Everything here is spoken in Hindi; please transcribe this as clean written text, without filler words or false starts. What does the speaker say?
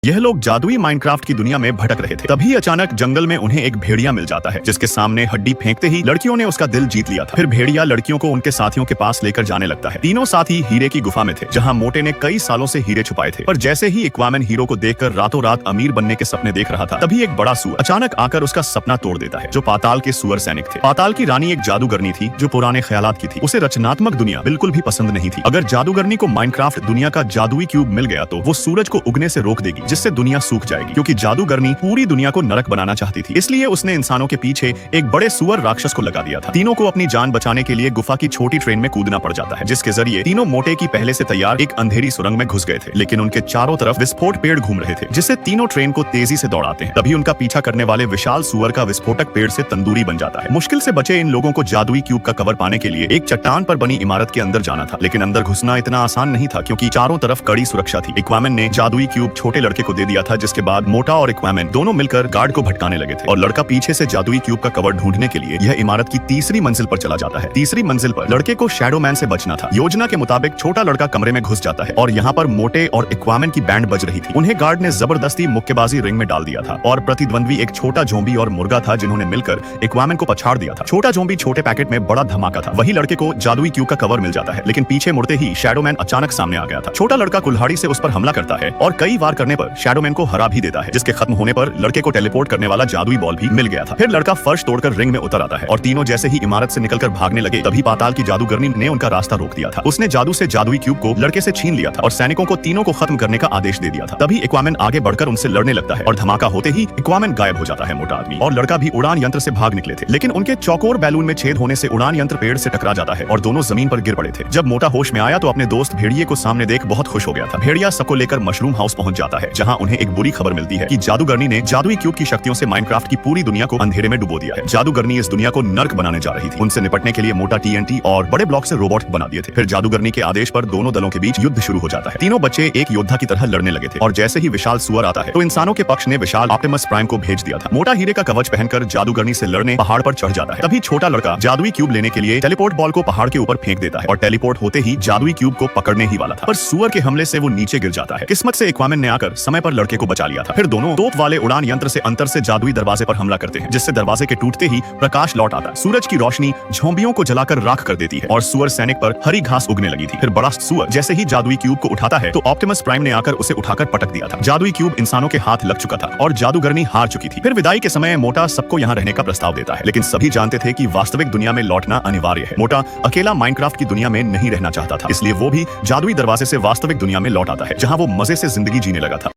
यह लोग जादुई माइनक्राफ्ट की दुनिया में भटक रहे थे। तभी अचानक जंगल में उन्हें एक भेड़िया मिल जाता है, जिसके सामने हड्डी फेंकते ही लड़कियों ने उसका दिल जीत लिया था। फिर भेड़िया लड़कियों को उनके साथियों के पास लेकर जाने लगता है। तीनों साथी हीरे की गुफा में थे, जहाँ मोटे ने कई सालों से हीरे छुपाए थे। पर जैसे ही एक्वामैन हीरो को देखकर रातों रात अमीर बनने के सपने देख रहा था, तभी एक बड़ा सुअर अचानक आकर उसका सपना तोड़ देता है, जो पाताल के सुअर सैनिक थे। पाताल की रानी एक जादूगरनी थी, जो पुराने ख्यालात की थी। उसे रचनात्मक दुनिया बिल्कुल भी पसंद नहीं थी। अगर जादूगरनी को माइनक्राफ्ट दुनिया का जादुई क्यूब मिल गया तो वो सूरज को उगने से रोक देगी, जिससे दुनिया सूख जाएगी, क्योंकि जादूगरनी पूरी दुनिया को नरक बनाना चाहती थी। इसलिए उसने इंसानों के पीछे एक बड़े सुअर राक्षस को लगा दिया था। तीनों को अपनी जान बचाने के लिए गुफा की छोटी ट्रेन में कूदना पड़ जाता है, जिसके जरिए तीनों मोटे की पहले से तैयार एक अंधेरी सुरंग में घुस गए थे। लेकिन उनके चारों तरफ विस्फोट पेड़ घूम रहे थे, जिससे तीनों ट्रेन को तेजी से दौड़ाते हैं। तभी उनका पीछा करने वाले विशाल सुअर का विस्फोटक पेड़ से तंदूरी बन जाता है। मुश्किल से बचे इन लोगों को जादुई क्यूब का कवर पाने के लिए एक चट्टान पर बनी इमारत के अंदर जाना था। लेकिन अंदर घुसना इतना आसान नहीं था, क्योंकि चारों तरफ कड़ी सुरक्षा थी। एक्वामैन ने जादुई क्यूब छोटे लड़के को दे दिया था, जिसके बाद मोटा और एक्वामैन दोनों मिलकर गार्ड को भटकाने लगे थे। और लड़का पीछे से जादुई क्यूब का कवर ढूंढने के लिए यह इमारत की तीसरी मंजिल पर चला जाता है। तीसरी मंजिल पर लड़के को शैडो मैन से बचना था। योजना के मुताबिक छोटा लड़का कमरे में घुस जाता है और यहाँ पर मोटे और एक्वामैन की बैंड बज रही थी। उन्हें गार्ड ने जबरदस्ती मुक्केबाजी रिंग में डाल दिया था और प्रतिद्वंद्वी एक छोटा जोम्बी और मुर्गा था, जिन्होंने मिलकर एक्वामैन को पछाड़ दिया था। छोटा जोम्बी छोटे पैकेट में बड़ा धमाका था। वही लड़के को जादुई क्यूब का कवर मिल जाता है, लेकिन पीछे मुड़ते ही शैडो मैन अचानक सामने आ गया था। छोटा लड़का कुल्हाड़ी से उस पर हमला करता है और कई वार करने पर शैडो मैन को हरा भी देता है, जिसके खत्म होने पर लड़के को टेलीपोर्ट करने वाला जादुई बॉल भी मिल गया था। फिर लड़का फर्श तोड़कर रिंग में उतर आता है और तीनों जैसे ही इमारत से निकलकर भागने लगे, तभी पाताल की जादूगरनी ने उनका रास्ता रोक दिया था। उसने जादू से जादुई क्यूब को लड़के से छीन लिया था और सैनिकों को तीनों को खत्म करने का आदेश दे दिया था। तभी एक्वामैन आगे बढ़कर उनसे लड़ने लगता है और धमाका होते ही एक्वामैन गायब हो जाता है। मोटा आदमी और लड़का भी उड़ान यंत्र से भाग निकले थे, लेकिन उनके चौकोर बैलून में छेद होने से उड़ान यंत्र पेड़ से टकरा जाता है और दोनों जमीन पर गिर पड़े थे। जब मोटा होश में आया तो अपने दोस्त भेड़िए को सामने देख बहुत खुश हो गया था। भेड़िया सबको लेकर मशरूम हाउस पहुंच जाता है, जहां उन्हें एक बुरी खबर मिलती है कि जादूगरनी ने जादुई क्यूब की शक्तियों से माइनक्राफ्ट की पूरी दुनिया को अंधेरे में डुबो दिया है। जादूगरनी इस दुनिया को नर्क बनाने जा रही थी। उनसे निपटने के लिए मोटा टीएनटी और बड़े ब्लॉक से रोबोट बना दिए थे। फिर जादूगरनी के आदेश पर दोनों दलों के बीच युद्ध शुरू हो जाता है। तीनों बच्चे एक योद्धा की तरह लड़ने लगे थे और जैसे ही विशाल सुअर आता है तो इंसानों के पक्ष ने विशाल ऑप्टिमस प्राइम को भेज दिया था। मोटा हीरे का कवच पहनकर जादूगरनी से लड़ने पहाड़ पर चढ़ जाता है। तभी छोटा लड़का जादुई क्यूब लेने के लिए टेलीपोर्ट बॉल को पहाड़ के ऊपर फेंक देता है और टेलीपोर्ट होते ही जादुई क्यूब को पकड़ने ही वाला था, पर सुअर के हमले से वो नीचे गिर जाता है। किस्मत से एक्वामैन ने आकर समय पर लड़के को बचा लिया था। फिर दोनों तोप वाले उड़ान यंत्र से अंतर से जादुई दरवाजे पर हमला करते हैं, जिससे दरवाजे के टूटते ही प्रकाश लौट आता है। सूरज की रोशनी झोंबियों को जलाकर राख कर देती है और सुअर सैनिक पर हरी घास उगने लगी थी। फिर बड़ा सुअर जैसे ही जादुई क्यूब को उठाता है तो ऑप्टिमस प्राइम ने आकर उसे उठाकर पटक दिया था। जादुई क्यूब इंसानों के हाथ लग चुका था और जादूगरनी हार चुकी थी। फिर विदाई के समय मोटा सबको यहाँ रहने का प्रस्ताव देता है, लेकिन सभी जानते थे कि वास्तविक दुनिया में लौटना अनिवार्य है। मोटा अकेला माइनक्राफ्ट की दुनिया में नहीं रहना चाहता था, इसलिए वो भी जादुई दरवाजे से वास्तविक दुनिया में लौट आता है, जहाँ वो मजे से जिंदगी जीने लगा था।